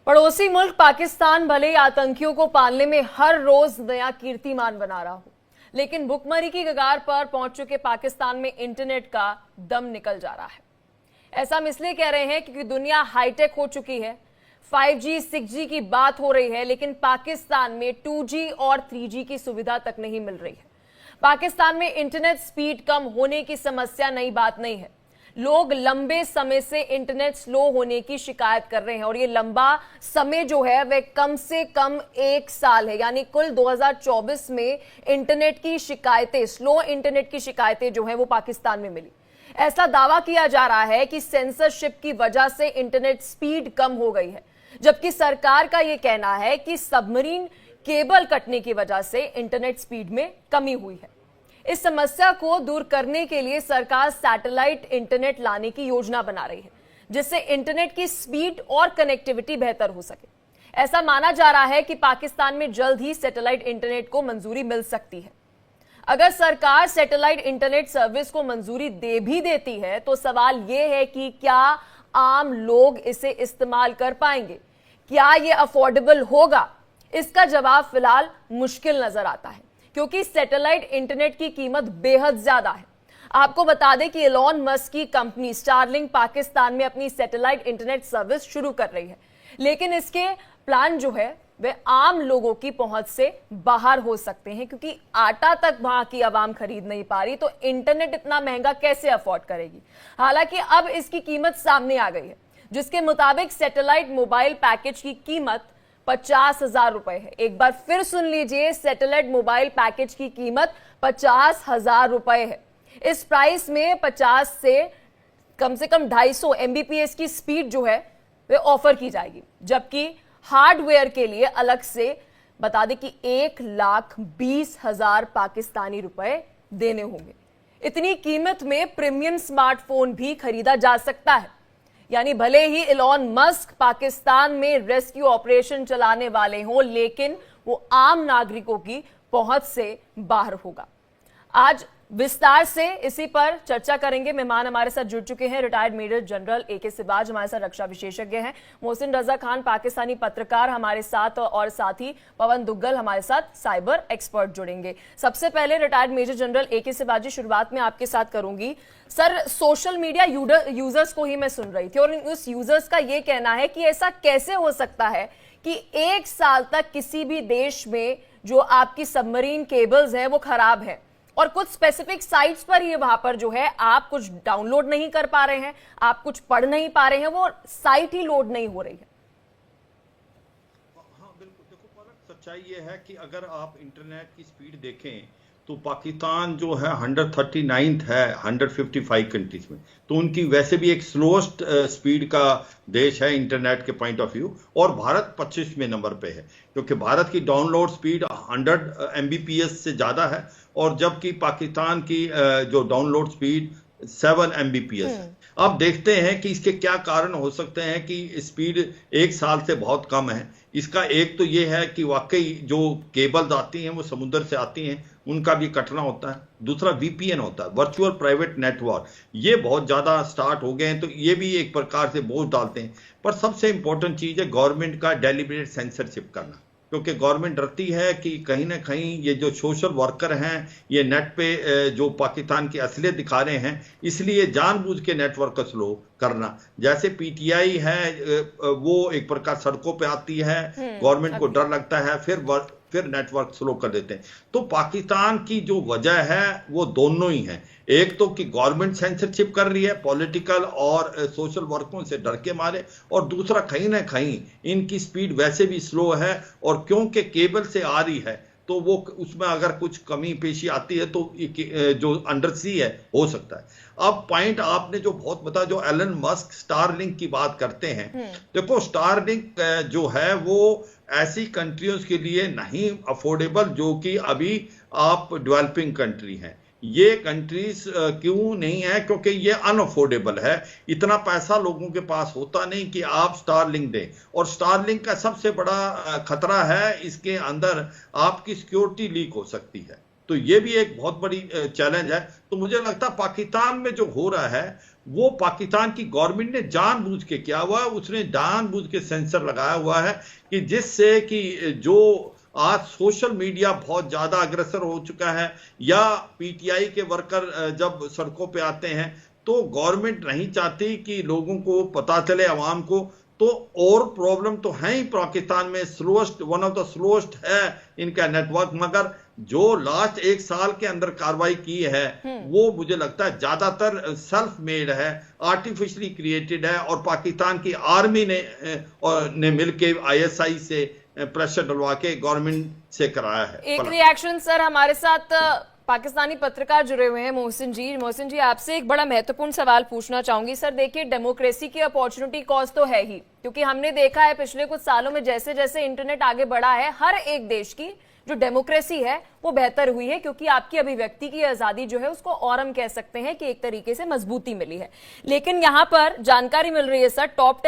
पड़ोसी मुल्क पाकिस्तान भले ही आतंकियों को पालने में हर रोज नया कीर्तिमान बना रहा हो, लेकिन भुखमरी की कगार पर पहुंच चुके पाकिस्तान में इंटरनेट का दम निकल जा रहा है। ऐसा हम इसलिए कह रहे हैं क्योंकि दुनिया हाईटेक हो चुकी है। 5G 6G की बात हो रही है, लेकिन पाकिस्तान में 2G और 3G की सुविधा तक नहीं मिल रही है। पाकिस्तान में इंटरनेट स्पीड कम होने की समस्या नई बात नहीं है। लोग लंबे समय से इंटरनेट स्लो होने की शिकायत कर रहे हैं और ये लंबा समय जो है वह कम से कम 1 साल है। यानी कुल 2024 में इंटरनेट की शिकायतें, स्लो इंटरनेट की शिकायतें जो है वो पाकिस्तान में मिली। ऐसा दावा किया जा रहा है कि सेंसरशिप की वजह से इंटरनेट स्पीड कम हो गई है, जबकि सरकार का यह कहना है कि सबमरीन केबल कटने की वजह से इंटरनेट स्पीड में कमी हुई है। इस समस्या को दूर करने के लिए सरकार सैटेलाइट इंटरनेट लाने की योजना बना रही है, जिससे इंटरनेट की स्पीड और कनेक्टिविटी बेहतर हो सके। ऐसा माना जा रहा है कि पाकिस्तान में जल्द ही सैटेलाइट इंटरनेट को मंजूरी मिल सकती है। अगर सरकार सैटेलाइट इंटरनेट सर्विस को मंजूरी दे भी देती है तो सवाल यह है कि क्या आम लोग इसे इस्तेमाल कर पाएंगे, क्या यह अफोर्डेबल होगा? इसका जवाब फिलहाल मुश्किल नजर आता है, क्योंकि सैटेलाइट इंटरनेट की कीमत बेहद ज्यादा है। आपको बता दें कि एलॉन मस्क की कंपनी स्टारलिंक पाकिस्तान में अपनी सैटेलाइट इंटरनेट सर्विस शुरू कर रही है, लेकिन इसके प्लान जो है वे आम लोगों की पहुंच से बाहर हो सकते हैं, क्योंकि आटा तक वहां की आवाम खरीद नहीं पा रही, तो इंटरनेट इतना महंगा कैसे अफोर्ड करेगी। हालांकि अब इसकी कीमत सामने आ गई है, जिसके मुताबिक सैटेलाइट मोबाइल पैकेज की कीमत 50,000 रुपए है। एक बार फिर सुन लीजिए, सैटेलाइट मोबाइल पैकेज की कीमत 50,000 रुपए है। इस प्राइस में 50 से कम 250 MBPS की स्पीड जो है वे ऑफर की जाएगी, जबकि हार्डवेयर के लिए अलग से बता दें कि 1,20,000 पाकिस्तानी रुपए देने होंगे। इतनी कीमत में प्रीमियम स्मार्टफोन भी खरीदा जा सकता है। यानी भले ही एलॉन मस्क पाकिस्तान में रेस्क्यू ऑपरेशन चलाने वाले हों, लेकिन वो आम नागरिकों की पहुंच से बाहर होगा। आज विस्तार से इसी पर चर्चा करेंगे। मेहमान हमारे साथ जुड़ चुके हैं। रिटायर्ड मेजर जनरल AK सिबाज हमारे साथ रक्षा विशेषज्ञ हैं, मोहसिन रजा खान पाकिस्तानी पत्रकार हमारे साथ, और साथ ही पवन दुग्गल हमारे साथ साइबर एक्सपर्ट जुड़ेंगे। सबसे पहले रिटायर्ड मेजर जनरल AK सिबाज जी, शुरुआत में आपके साथ करूंगी। सर, सोशल मीडिया यूजर्स को ही मैं सुन रही थी और उस यूजर्स का यह कहना है कि ऐसा कैसे हो सकता है कि 1 साल तक किसी भी देश में जो आपकी सबमरीन केबल्स हैं वो खराब है, और कुछ स्पेसिफिक साइट्स पर ही वहां पर जो है आप कुछ डाउनलोड नहीं कर पा रहे हैं, आप कुछ पढ़ नहीं पा रहे हैं, वो साइट ही लोड नहीं हो रही है। हाँ बिल्कुल, देखो पलक, सच्चाई ये है कि अगर आप इंटरनेट की स्पीड देखें तो पाकिस्तान जो है 139th है 155 कंट्रीज में, तो उनकी वैसे भी एक स्लोएस्ट स्पीड का देश है इंटरनेट के पॉइंट ऑफ व्यू, और भारत 25वें नंबर पे है, क्योंकि भारत की डाउनलोड स्पीड 100 MBPS से ज़्यादा है, और जबकि पाकिस्तान की जो डाउनलोड स्पीड 7 MBPS है। अब देखते हैं कि इसके क्या कारण हो सकते हैं कि स्पीड 1 साल से बहुत कम है। इसका एक तो ये है कि वाकई जो केबल्स आती हैं वो समुद्र से आती हैं, उनका भी कटना होता है। दूसरा VPN होता है, वर्चुअल प्राइवेट नेटवर्क, ये बहुत ज़्यादा स्टार्ट हो गए हैं, तो ये भी एक प्रकार से बोझ डालते हैं। पर सबसे इंपॉर्टेंट चीज़ है गवर्नमेंट का डेलिब्रेट सेंसरशिप करना, क्योंकि गवर्नमेंट डरती है कि कहीं ना कहीं ये जो सोशल वर्कर हैं ये नेट पे जो पाकिस्तान की असलियत दिखा रहे हैं, इसलिए जानबूझ के नेटवर्क को स्लो करना। जैसे PTI है वो एक प्रकार सड़कों पे आती है, गवर्नमेंट को डर लगता है, फिर नेटवर्क स्लो कर देते हैं। तो पाकिस्तान की जो वजह है वो दोनों ही हैं। एक तो कि गवर्नमेंट सेंसरशिप कर रही है पॉलिटिकल और सोशल वर्कों से डर के मारे, और दूसरा कहीं ना कहीं इनकी स्पीड वैसे भी स्लो है, और क्योंकि केबल से आ रही है तो वो उसमें अगर कुछ कमी पेशी आती है तो जो अंडर सी है हो सकता है। अब पॉइंट आपने जो बहुत बताया, जो एलन मस्क स्टारलिंक की बात करते हैं, देखो स्टारलिंक जो है वो ऐसी कंट्रियों के लिए नहीं अफोर्डेबल जो कि अभी आप डेवलपिंग कंट्री हैं। ये कंट्रीज क्यों नहीं है? क्योंकि ये अनअफोर्डेबल है। इतना पैसा लोगों के पास होता नहीं कि आप स्टारलिंक दें, और स्टारलिंक का सबसे बड़ा खतरा है इसके अंदर आपकी सिक्योरिटी लीक हो सकती है। तो ये भी एक बहुत बड़ी चैलेंज है। तो मुझे लगता है पाकिस्तान में जो हो रहा है वो पाकिस्तान की गवर्नमेंट ने जानबूझ के किया हुआ है, उसने जानबूझ के सेंसर लगाया हुआ है कि जिससे कि जो आज सोशल मीडिया बहुत ज्यादा अग्रसर हो चुका है, या पीटीआई के वर्कर जब सड़कों पे आते हैं तो गवर्नमेंट नहीं चाहती कि लोगों को पता चले, आवाम को। तो और प्रॉब्लम तो है ही पाकिस्तान में, slowest, one of the slowest है इनका नेटवर्क, मगर जो लास्ट एक साल के अंदर कार्रवाई की है वो मुझे लगता है ज्यादातर सेल्फ मेड है, आर्टिफिशियली क्रिएटेड है, और पाकिस्तान की आर्मी ने मिलके आईएसआई से प्रेशर डलवा के गवर्नमेंट से कराया है। एक रिएक्शन सर, हमारे साथ पाकिस्तानी पत्रकार जुड़े हुए हैं मोहसिन जी, आपसे एक बड़ा महत्वपूर्ण सवाल पूछना चाहूंगी। सर देखिए, डेमोक्रेसी की अपॉर्चुनिटी कॉस्ट तो है ही, क्योंकि हमने देखा है पिछले कुछ सालों में जैसे जैसे इंटरनेट आगे बढ़ा है, हर एक देश की जो डेमोक्रेसी है वो बेहतर हुई है, क्योंकि आपकी अभिव्यक्ति की आजादी जो है उसको और हम कह सकते हैं कि एक तरीके से मजबूती मिली है। लेकिन यहाँ पर जानकारी मिल रही है सर, टॉप